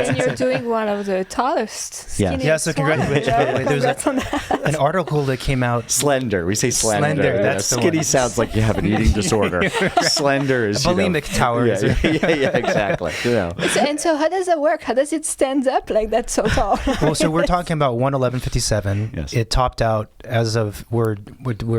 And you're doing one of the tallest, skinniest Yeah, so congratulations. By the way, there's an article that came out. Slender. We say slender. That's the skinny one. sounds like you have an eating disorder. Slender is Bulimic tower. Yeah, exactly. And so how does that work? How does it stand up like that so tall? Well, so we're talking about 111.57. Yes. It topped out as of we're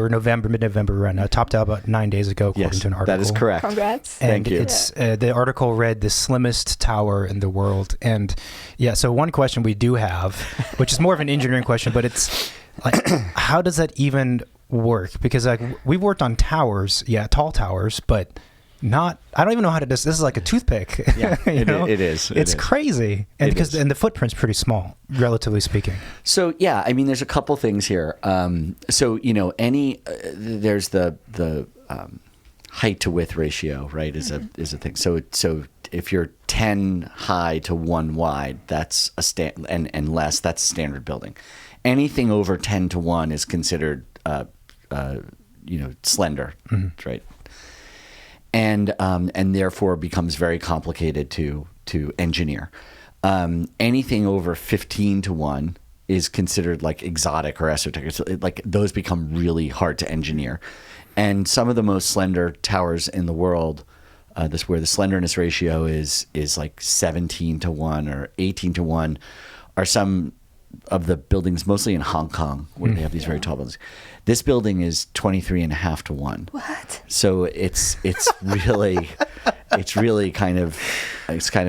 November, mid-November right now. It topped out about 9 days ago, according to an article. That is correct. Congrats. And Thank you. it's the article read the slimmest tower in the world. And yeah, so one question we do have, which is more of an engineering question, but it's like, how does that even work? Because like we've worked on towers, tall towers, but not. I don't even know how to. This is like a toothpick. Yeah, it is. It's crazy, and and the footprint's pretty small, relatively speaking. So yeah, I mean, there's a couple things here. So there's the height to width ratio, right? Is a thing. So if you're 10 high to 1 wide, that's and less, that's a standard building. Anything over 10 to 1 is considered slender, right? And therefore becomes very complicated to engineer. Anything over 15 to 1 is considered like exotic or esoteric. So like those become really hard to engineer. And some of the most slender towers in the world, where the slenderness ratio is like 17 to 1 or 18 to 1, are some of the buildings, mostly in Hong Kong, where they have these very tall buildings. This building is 23.5 to 1. What? So it's really kind of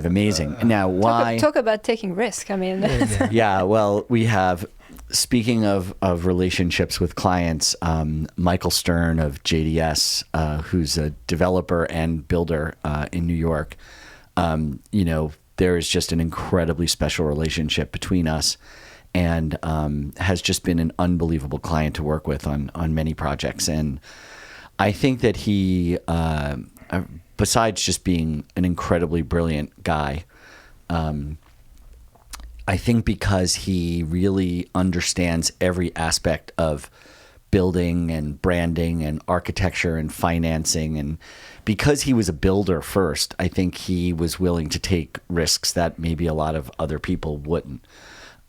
amazing. Now, why talk about taking risk? I mean, yeah. Well, we have. Speaking of relationships with clients, Michael Stern of JDS, who's a developer and builder in New York, there is just an incredibly special relationship between us, and has just been an unbelievable client to work with on many projects. And I think that he, besides just being an incredibly brilliant guy, I think because he really understands every aspect of building and branding and architecture and financing, and because he was a builder first, I think he was willing to take risks that maybe a lot of other people wouldn't.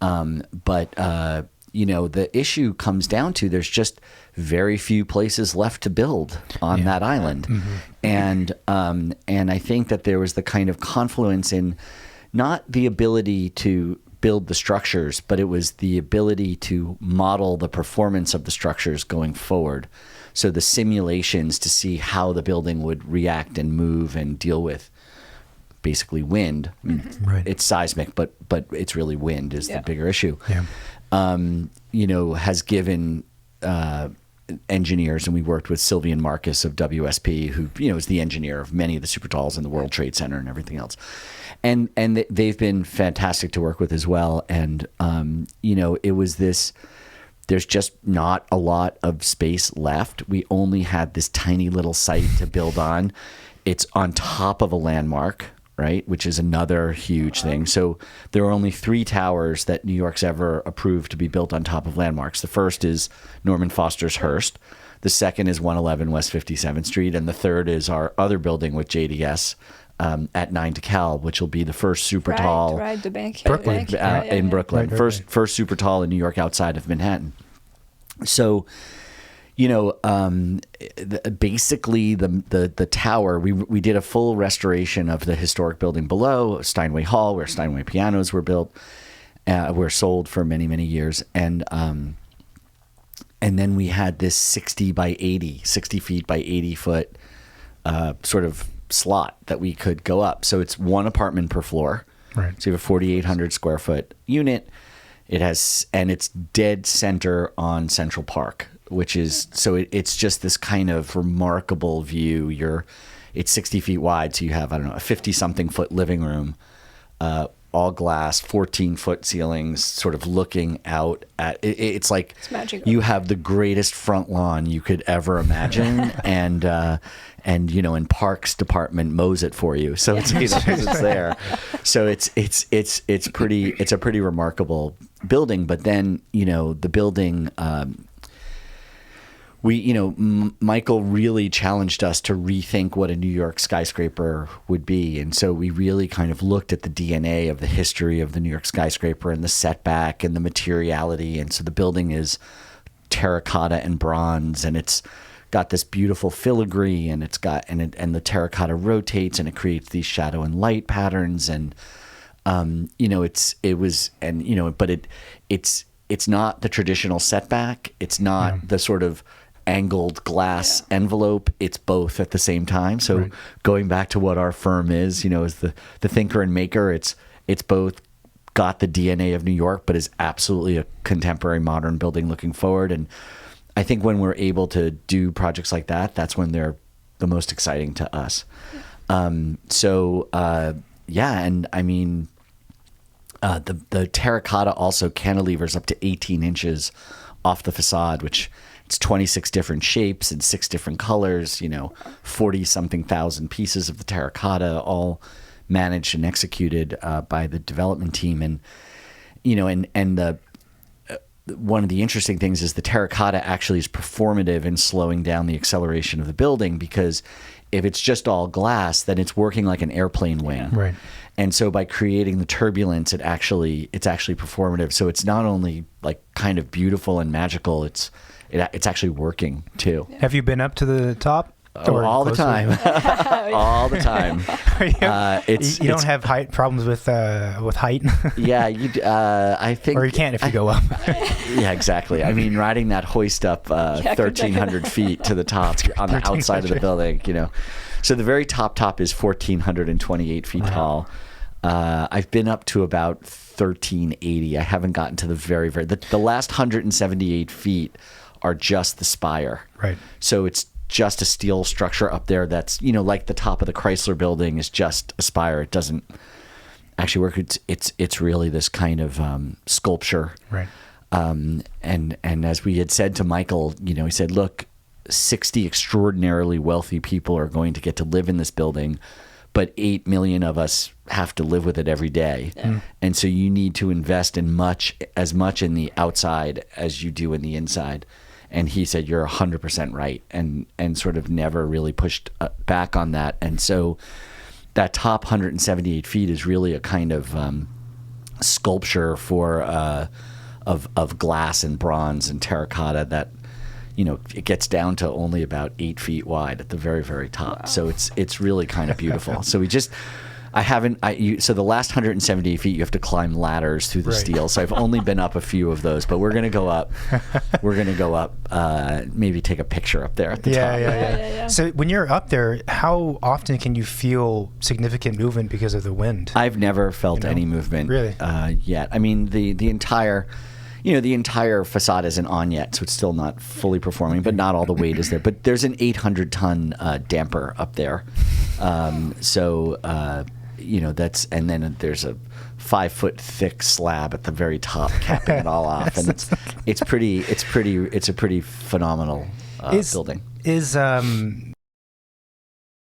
But the issue comes down to there's just very few places left to build on that island. And I think that there was the kind of confluence in not the ability to build the structures, but it was the ability to model the performance of the structures going forward. So the simulations to see how the building would react and move and deal with basically wind. Right. It's seismic, but it's really wind is the bigger issue. Yeah. Has given engineers, and we worked with Sylvian Marcus of WSP, who is the engineer of many of the super talls in the World Trade Center and everything else. And they've been fantastic to work with as well. And it was this. There's just not a lot of space left. We only had this tiny little site to build on. It's on top of a landmark, right? Which is another huge thing. So there are only 3 towers that New York's ever approved to be built on top of landmarks. The first is Norman Foster's Hearst. The second is 111 West 57th Street. And the third is our other building with JDS at 9 DeKalb, which will be the first super tall the bank, Brooklyn, in Brooklyn. Right. First super tall in New York outside of Manhattan. So, basically the tower, we did a full restoration of the historic building below, Steinway Hall, where Steinway pianos were built, were sold for many, many years. And then we had this 60 feet by 80 foot sort of slot that we could go up. So it's 1 apartment per floor. Right. So you have a 4,800 square foot unit. It's dead center on Central Park, which is, so it's just this kind of remarkable view. It's 60 feet wide. So you have, a 50 something foot living room, all glass, 14-foot ceilings, sort of looking out at it's like you have the greatest front lawn you could ever imagine, and Parks Department mows it for you, so it's there. So it's a pretty remarkable building. But then the building. Michael really challenged us to rethink what a New York skyscraper would be. And so we really kind of looked at the DNA of the history of the New York skyscraper and the setback and the materiality. And so the building is terracotta and bronze, and it's got this beautiful filigree, and and the terracotta rotates, and it creates these shadow and light patterns. And, it's not the traditional setback. It's not the sort of angled glass envelope. It's both at the same time. So going back to what our firm is, is the thinker and maker. It's both got the DNA of New York, but is absolutely a contemporary modern building looking forward. And I think when we're able to do projects like that, that's when they're the most exciting to us. And I mean, the terracotta also cantilevers up to 18 inches off the facade, which it's 26 different shapes and 6 different colors, 40 something thousand pieces of the terracotta, all managed and executed by the development team. And, one of the interesting things is the terracotta actually is performative in slowing down the acceleration of the building, because if it's just all glass, then it's working like an airplane wing. Right. And so by creating the turbulence, it's actually performative. So it's not only like kind of beautiful and magical, it's actually working too. Yeah. Have you been up to the top? All the time. All the time. You don't have height problems with height? Yeah, I think. Or you can't if you go up. Yeah, exactly. I mean, riding that hoist up 1,300 feet to the top on the outside of the building, So the very top is 1,428 feet tall. I've been up to about 1,380. I haven't gotten to the very, the last 178 feet are just the spire. Right. So it's just a steel structure up there that's, like the top of the Chrysler building is just a spire. It doesn't actually work. It's really this kind of sculpture. Right. And as we had said to Michael, he said, look, 60 extraordinarily wealthy people are going to get to live in this building, but 8 million of us have to live with it every day. Yeah. And so you need to invest in as much in the outside as you do in the inside. And he said, you're 100% right, and sort of never really pushed back on that. And so that top 178 feet is really a kind of sculpture of glass and bronze and terracotta that, it gets down to only about 8 feet wide at the very, very top. Wow. So it's really kind of beautiful. So so the last 178 feet, you have to climb ladders through the steel. So I've only been up a few of those, but we're going to go up. We're going to go up, maybe take a picture up there at the top. Yeah. So when you're up there, how often can you feel significant movement because of the wind? I've never felt any movement yet. I mean, the entire facade isn't on yet, so it's still not fully performing, but not all the weight is there. But there's an 800-ton damper up there. And then there's a 5-foot thick slab at the very top capping it all off, and it's a pretty phenomenal building. Is